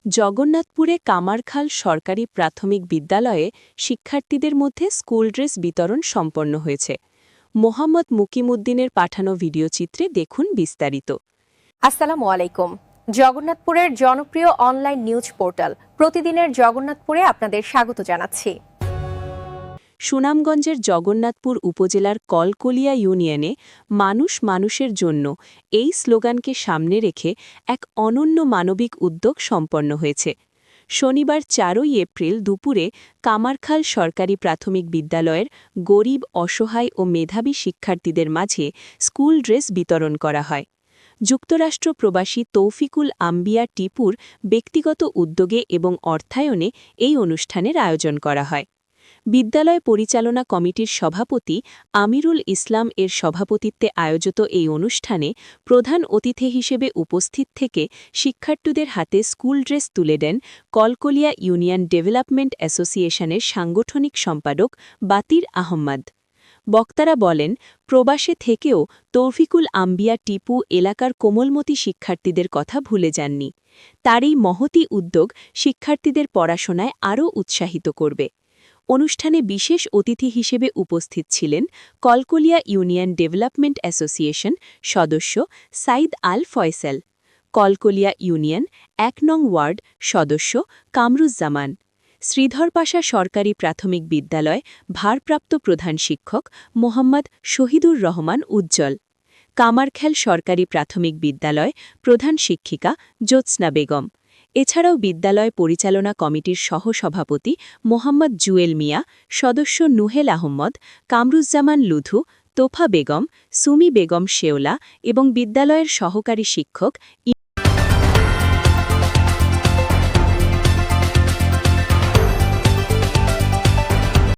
জগন্নাথপুরে কামারখাল সরকারি প্রাথমিক বিদ্যালয়ে শিক্ষার্থীদের মধ্যে স্কুল ড্রেস বিতরণ সম্পন্ন হয়েছে। মোহাম্মদ মুকিমউদ্দিনের পাঠানো ভিডিওচিত্রে দেখুন বিস্তারিত। আসসালামু আলাইকুম। জগন্নাথপুরের জনপ্রিয় অনলাইন নিউজ পোর্টাল প্রতিদিনের জগন্নাথপুরে আপনাদের স্বাগত জানাচ্ছি। সুনামগঞ্জের জগন্নাথপুর উপজেলার কলকলিয়া ইউনিয়নে মানুষ মানুষের জন্য এই স্লোগানকে সামনে রেখে এক অনন্য মানবিক উদ্যোগ সম্পন্ন হয়েছে। শনিবার ৪ এপ্রিল দুপুরে কামারখাল সরকারি প্রাথমিক বিদ্যালয়ের গরিব, অসহায় ও মেধাবী শিক্ষার্থীদের মাঝে স্কুল ড্রেস বিতরণ করা হয়। যুক্তরাষ্ট্র প্রবাসী তৌফিকুল আম্বিয়া টিপুর ব্যক্তিগত উদ্যোগে এবং অর্থায়নে এই অনুষ্ঠানের আয়োজন করা হয়। বিদ্যালয় পরিচালনা কমিটির সভাপতি আমিরুল ইসলাম এর সভাপতিত্বে আয়োজিত এই অনুষ্ঠানে প্রধান অতিথি হিসেবে উপস্থিত থেকে শিক্ষার্থীদের হাতে স্কুল ড্রেস তুলে দেন কলকলিয়া ইউনিয়ন ডেভেলপমেন্ট অ্যাসোসিয়েশনের সাংগঠনিক সম্পাদক বাতির আহম্মদ। বক্তারা বলেন, প্রবাসে থেকেও তৌফিকুল আম্বিয়া টিপু এলাকার কোমলমতি শিক্ষার্থীদের কথা ভুলে যাননি। তার এই মহতী উদ্যোগ শিক্ষার্থীদের পড়াশোনায় আরও উৎসাহিত করবে। অনুষ্ঠানে বিশেষ অতিথি হিসেবে উপস্থিত ছিলেন কলকলিয়া ইউনিয়ন ডেভেলপমেন্ট অ্যাসোসিয়েশন সদস্য সাইদ আল ফয়সাল, কলকলিয়া ইউনিয়ন ১ নং ওয়ার্ড সদস্য কামরুজ্জামান, শ্রীধরপাশা সরকারি প্রাথমিক বিদ্যালয় ভারপ্রাপ্ত প্রধান শিক্ষক মোহাম্মদ শহীদুর রহমান উজ্জ্বল, কামারখাল সরকারি প্রাথমিক বিদ্যালয় প্রধান শিক্ষিকা জ্যোৎস্না বেগম। এছাড়াও বিদ্যালয় পরিচালনা কমিটির সহসভাপতি মোহাম্মদ জুয়েল মিয়া, সদস্য নুহেল আহম্মদ, কামরুজ্জামান লুধু, তোফা বেগম, সুমি বেগম শেওলা এবং বিদ্যালয়ের সহকারী শিক্ষক